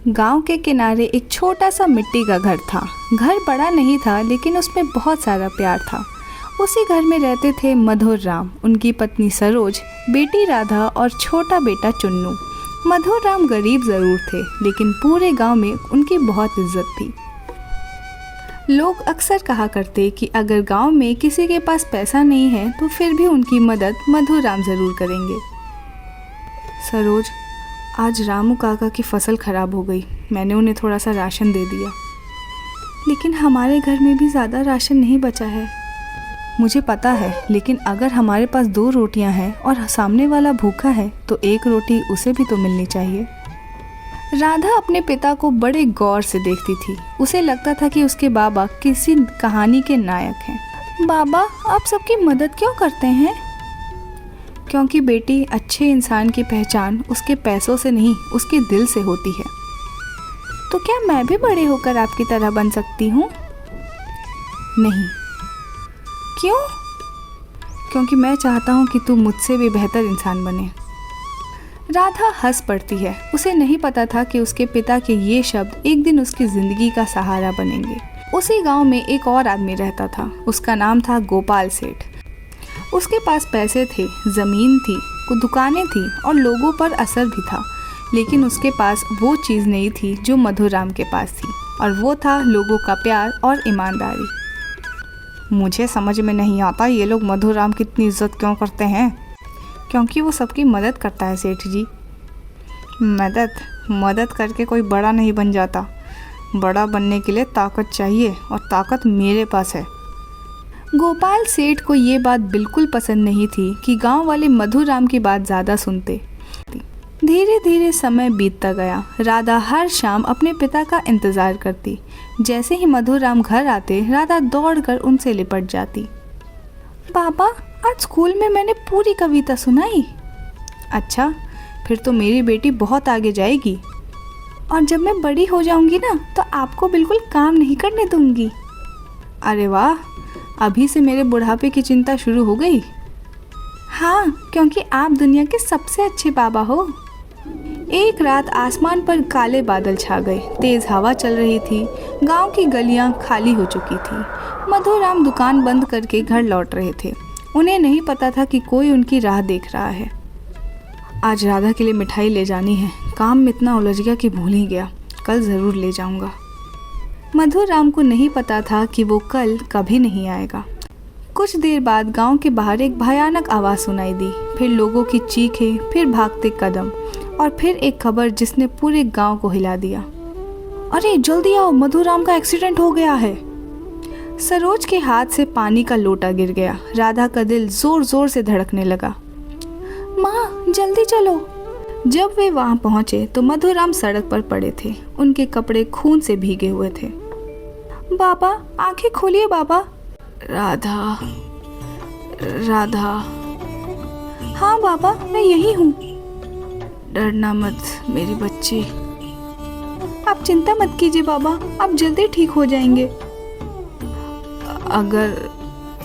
गांव के किनारे एक छोटा सा मिट्टी का घर था। घर बड़ा नहीं था लेकिन उसमें बहुत सारा प्यार था। उसी घर में रहते थे मधुर राम, उनकी पत्नी सरोज, बेटी राधा और छोटा बेटा चुन्नू। मधुर राम गरीब ज़रूर थे लेकिन पूरे गांव में उनकी बहुत इज्जत थी। लोग अक्सर कहा करते कि अगर गांव में किसी के पास पैसा नहीं है तो फिर भी उनकी मदद मधुर राम ज़रूर करेंगे। सरोज, आज रामू काका की फसल ख़राब हो गई। मैंने उन्हें थोड़ा सा राशन दे दिया। लेकिन हमारे घर में भी ज़्यादा राशन नहीं बचा है। मुझे पता है, लेकिन अगर हमारे पास 2 रोटियां हैं और सामने वाला भूखा है तो 1 रोटी उसे भी तो मिलनी चाहिए। राधा अपने पिता को बड़े गौर से देखती थी। उसे लगता था कि उसके बाबा किसी कहानी के नायक हैं। बाबा, आप सबकी मदद क्यों करते हैं? क्योंकि बेटी, अच्छे इंसान की पहचान उसके पैसों से नहीं, उसके दिल से होती है। तो क्या मैं भी बड़े होकर आपकी तरह बन सकती हूँ? नहीं। क्यों? क्योंकि मैं चाहता हूँ कि तू मुझसे भी बेहतर इंसान बने। राधा हंस पड़ती है। उसे नहीं पता था कि उसके पिता के ये शब्द एक दिन उसकी ज़िंदगी का सहारा बनेंगे। उसी गांव में एक और आदमी रहता था। उसका नाम था गोपाल सेठ। उसके पास पैसे थे, ज़मीन थी, कुछ दुकानें थी और लोगों पर असर भी था। लेकिन उसके पास वो चीज़ नहीं थी जो मधुर राम के पास थी, और वो था लोगों का प्यार और ईमानदारी। मुझे समझ में नहीं आता ये लोग मधुर राम की इतनी इज्जत क्यों करते हैं। क्योंकि वो सबकी मदद करता है सेठ जी। मदद करके कोई बड़ा नहीं बन जाता। बड़ा बनने के लिए ताकत चाहिए और ताकत मेरे पास है। गोपाल सेठ को ये बात बिल्कुल पसंद नहीं थी कि गांव वाले मधुर राम की बात ज़्यादा सुनते। धीरे धीरे समय बीतता गया। राधा हर शाम अपने पिता का इंतज़ार करती। जैसे ही मधुर राम घर आते, राधा दौड़कर उनसे लिपट जाती। पापा, आज स्कूल में मैंने पूरी कविता सुनाई। अच्छा, फिर तो मेरी बेटी बहुत आगे जाएगी। और जब मैं बड़ी हो जाऊंगी ना तो आपको बिल्कुल काम नहीं करने दूंगी। अरे वाह, अभी से मेरे बुढ़ापे की चिंता शुरू हो गई। हाँ, क्योंकि आप दुनिया के सबसे अच्छे बाबा हो। एक रात आसमान पर काले बादल छा गए। तेज हवा चल रही थी। गांव की गलियां खाली हो चुकी थी। मधुर राम दुकान बंद करके घर लौट रहे थे। उन्हें नहीं पता था कि कोई उनकी राह देख रहा है। आज राधा के लिए मिठाई ले जानी है। काम में इतना उलझ गया कि भूल ही गया। कल ज़रूर ले जाऊंगा। मधुर राम को नहीं पता था कि वो कल कभी नहीं आएगा। कुछ देर बाद गांव के बाहर एक भयानक आवाज़ सुनाई दी। फिर लोगों की चीखें, फिर भागते कदम और फिर एक खबर जिसने पूरे गांव को हिला दिया। अरे जल्दी आओ, मधुर राम का एक्सीडेंट हो गया है। सरोज के हाथ से पानी का लोटा गिर गया। राधा का दिल जोर जोर से धड़कने लगा। माँ, जल्दी चलो। जब वे वहां पहुंचे तो मधुर राम सड़क पर पड़े थे। उनके कपड़े खून से भीगे हुए थे। बाबा, आंखें खोलिए बाबा। राधा, राधा। हाँ बाबा, मैं यही हूँ। डरना मत मेरी बच्ची। आप चिंता मत कीजिए बाबा, आप जल्दी ठीक हो जाएंगे।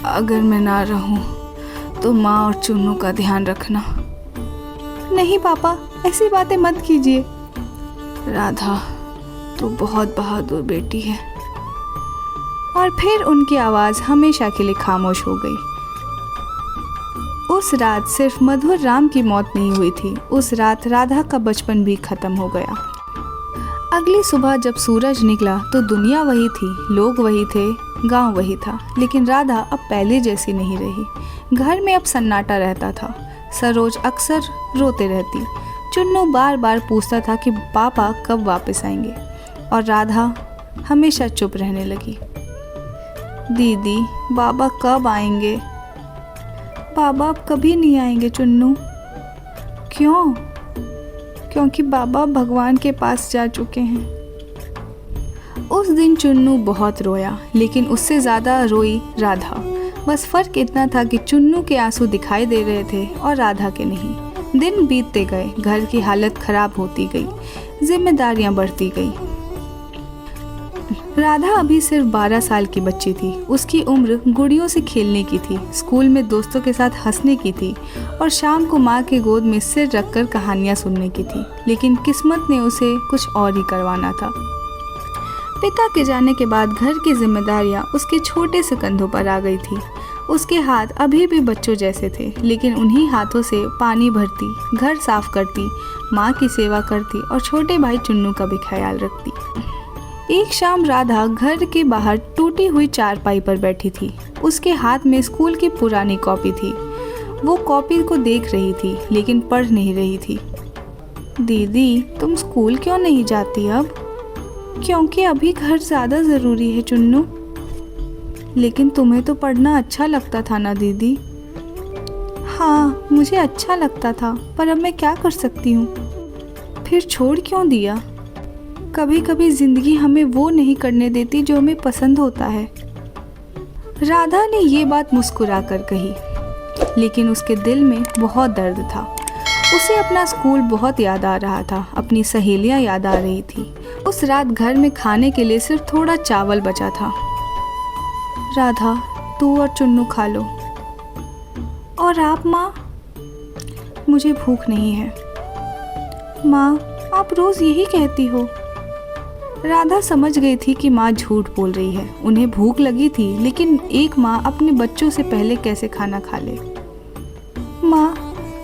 अगर मैं ना रहूं तो माँ और चुन्नू का ध्यान रखना। नहीं पापा, ऐसी बातें मत कीजिए। राधा, तू बहुत बहादुर बेटी है। और फिर उनकी आवाज़ हमेशा के लिए खामोश हो गई। उस रात सिर्फ मधुर राम की मौत नहीं हुई थी, उस रात राधा का बचपन भी खत्म हो गया। अगली सुबह जब सूरज निकला तो दुनिया वही थी, लोग वही थे, गांव वही था, लेकिन राधा अब पहले जैसी नहीं रही। घर में अब सन्नाटा रहता था। सरोज अक्सर रोते रहती। चुन्नू बार बार पूछता था कि पापा कब वापस आएंगे, और राधा हमेशा चुप रहने लगी। दीदी, बाबा कब आएंगे? बाबा अब कभी नहीं आएंगे चुन्नू। क्यों? क्योंकि बाबा भगवान के पास जा चुके हैं। उस दिन चुन्नू बहुत रोया, लेकिन उससे ज़्यादा रोई राधा। बस फ़र्क इतना था कि चुन्नू के आंसू दिखाई दे रहे थे और राधा के नहीं। दिन बीतते गए, घर की हालत ख़राब होती गई, जिम्मेदारियां बढ़ती गई। राधा अभी सिर्फ 12 साल की बच्ची थी। उसकी उम्र गुड़ियों से खेलने की थी, स्कूल में दोस्तों के साथ हंसने की थी और शाम को माँ के गोद में सिर रखकर कहानियाँ सुनने की थी। लेकिन किस्मत ने उसे कुछ और ही करवाना था। पिता के जाने के बाद घर की जिम्मेदारियाँ उसके छोटे से कंधों पर आ गई थी। उसके हाथ अभी भी बच्चों जैसे थे, लेकिन उन्हीं हाथों से पानी भरती, घर साफ करती, माँ की सेवा करती और छोटे भाई चुन्नू का भी ख्याल रखती। एक शाम राधा घर के बाहर टूटी हुई चारपाई पर बैठी थी। उसके हाथ में स्कूल की पुरानी कॉपी थी। वो कॉपी को देख रही थी, लेकिन पढ़ नहीं रही थी। दीदी, तुम स्कूल क्यों नहीं जाती अब? क्योंकि अभी घर ज़्यादा ज़रूरी है चुन्नू। लेकिन तुम्हें तो पढ़ना अच्छा लगता था ना दीदी? हाँ, मुझे अच्छा लगता था, पर अब मैं क्या कर सकती हूँ। फिर छोड़ क्यों दिया? कभी कभी ज़िंदगी हमें वो नहीं करने देती जो हमें पसंद होता है। राधा ने ये बात मुस्कुरा कर कही, लेकिन उसके दिल में बहुत दर्द था। उसे अपना स्कूल बहुत याद आ रहा था, अपनी सहेलियाँ याद आ रही थी। उस रात घर में खाने के लिए सिर्फ थोड़ा चावल बचा था। राधा, तू और चुन्नू खा लो। और आप माँ? मुझे भूख नहीं है। माँ, आप रोज़ यही कहती हो। राधा समझ गई थी कि माँ झूठ बोल रही है। उन्हें भूख लगी थी, लेकिन एक माँ अपने बच्चों से पहले कैसे खाना खा ले। माँ,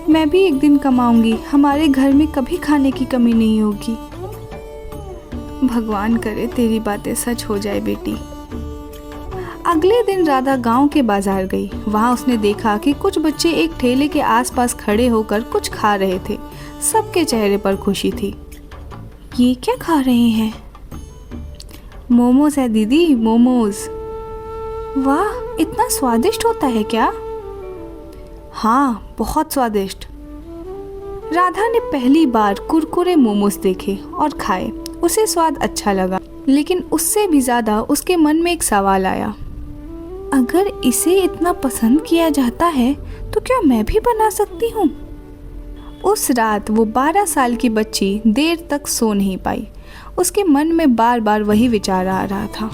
मैं भी एक दिन कमाऊंगी, हमारे घर में कभी खाने की कमी नहीं होगी। भगवान करे तेरी बातें सच हो जाए बेटी। अगले दिन राधा गांव के बाजार गई। वहां उसने देखा कि कुछ बच्चे एक ठेले के आसपास खड़े होकर कुछ खा रहे थे। सबके चेहरे पर खुशी थी। ये क्या खा रहे हैं? मोमोज है दीदी, मोमोज। वाह, इतना स्वादिष्ट होता है क्या? हाँ, बहुत स्वादिष्ट। राधा ने पहली बार कुरकुरे मोमोज देखे और खाए। उसे स्वाद अच्छा लगा, लेकिन उससे भी ज़्यादा उसके मन में एक सवाल आया। अगर इसे इतना पसंद किया जाता है तो क्या मैं भी बना सकती हूँ? उस रात वो 12 साल की बच्ची देर तक सो नहीं पाई। उसके मन में बार बार वही विचार आ रहा था।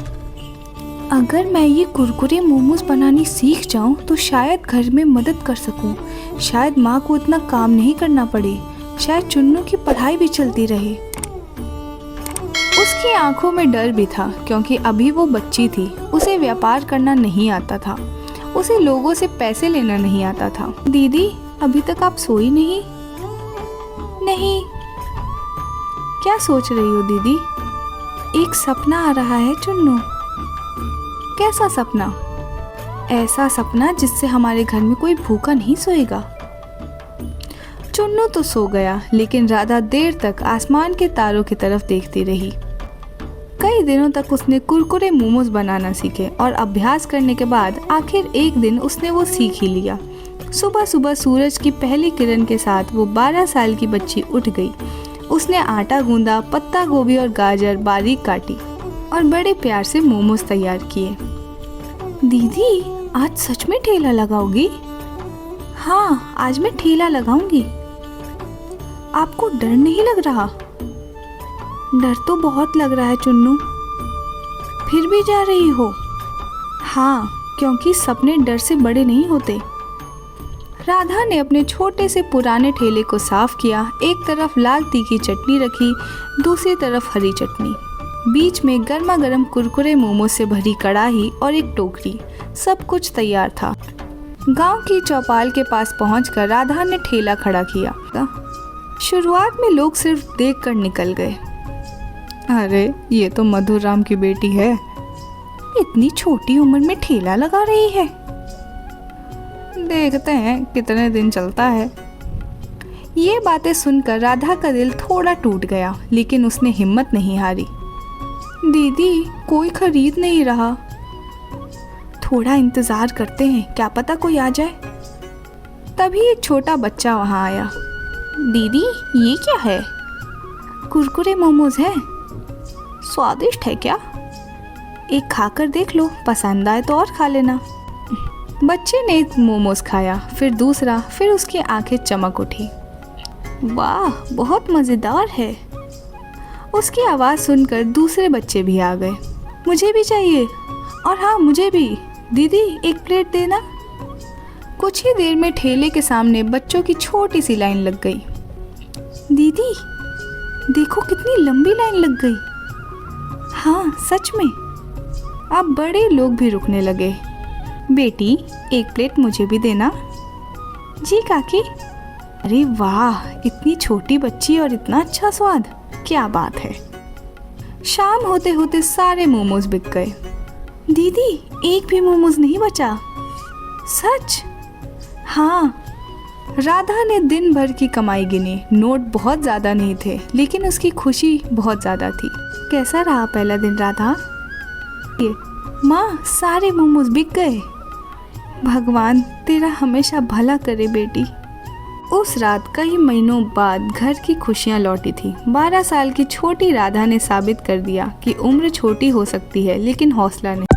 अगर मैं ये कुरकुरे मोमोज बनानी सीख जाऊँ तो शायद घर में मदद कर सकूँ। शायद माँ को इतना काम नहीं करना पड़े। शायद चुन्नू की पढ़ाई भी चलती रहे। उसकी आंखों में डर भी था, क्योंकि अभी वो बच्ची थी। उसे व्यापार करना नहीं आता था। उसे लोगों से पैसे लेना नहीं आता था। दीदी, अभी तक आप सोई नहीं? नहीं। क्या सोच रही हो दीदी? एक सपना आ रहा है चुन्नू। कैसा सपना? ऐसा सपना जिससे हमारे घर में कोई भूखा नहीं सोएगा। चुन्नू तो सो गया, लेकिन राधा देर तक आसमान के तारों की तरफ देखती रही। कई दिनों तक उसने कुरकुरे मोमोज बनाना सीखे और अभ्यास करने के बाद आखिर एक दिन उसने वो सीख ही लिया। सुबह सुबह सूरज की पहली किरण के साथ वो 12 साल की बच्ची उठ गई। उसने आटा गूंदा, पत्ता गोभी और गाजर बारीक काटी और बड़े प्यार से मोमोज तैयार किए। दीदी, आज सच में ठेला लगाओगी? हाँ, आज मैं ठेला लगाऊंगी। आपको डर नहीं लग रहा? डर तो बहुत लग रहा है चुन्नू। फिर भी जा रही हो? हाँ, क्योंकि सपने डर से बड़े नहीं होते। राधा ने अपने छोटे से पुराने ठेले को साफ किया। एक तरफ लाल तीखी चटनी रखी, दूसरी तरफ हरी चटनी, बीच में गर्मा गर्म कुरकुरे मोमो से भरी कढ़ाई और एक टोकरी। सब कुछ तैयार था। गांव की चौपाल के पास पहुंचकर राधा ने ठेला खड़ा किया। शुरुआत में लोग सिर्फ देखकर निकल गए। अरे, ये तो मधुराम की बेटी है। इतनी छोटी उम्र में ठेला लगा रही है। देखते हैं कितने दिन चलता है। ये बातें सुनकर राधा का दिल थोड़ा टूट गया, लेकिन उसने हिम्मत नहीं हारी। दीदी, कोई खरीद नहीं रहा। थोड़ा इंतजार करते हैं, क्या पता कोई आ जाए। तभी एक छोटा बच्चा वहां आया। दीदी, ये क्या है? कुरकुरे मोमोज हैं। स्वादिष्ट है क्या? एक खाकर देख लो, पसंद आए तो और खा लेना। बच्चे ने एक मोमोज खाया, फिर दूसरा, फिर उसकी आंखें चमक उठी। वाह, बहुत मज़ेदार है। उसकी आवाज़ सुनकर दूसरे बच्चे भी आ गए। मुझे भी चाहिए, और हाँ मुझे भी। दीदी एक प्लेट देना। कुछ ही देर में ठेले के सामने बच्चों की छोटी सी लाइन लग गई। दीदी देखो कितनी लंबी लाइन लग गई। हाँ सच में। अब बड़े लोग भी रुकने लगे। बेटी एक प्लेट मुझे भी देना। जी काकी। अरे वाह, इतनी छोटी बच्ची और इतना अच्छा स्वाद, क्या बात है। शाम होते होते सारे मोमोज बिक गए। दीदी एक भी मोमोज नहीं बचा। सच? हाँ। राधा ने दिन भर की कमाई गिनी। नोट बहुत ज़्यादा नहीं थे, लेकिन उसकी खुशी बहुत ज़्यादा थी। कैसा रहा पहला दिन राधा? माँ सारे मोमोज बिक गए। भगवान तेरा हमेशा भला करे बेटी। उस रात कई महीनों बाद घर की खुशियाँ लौटी थी। 12 साल की छोटी राधा ने साबित कर दिया कि उम्र छोटी हो सकती है, लेकिन हौसला नहीं।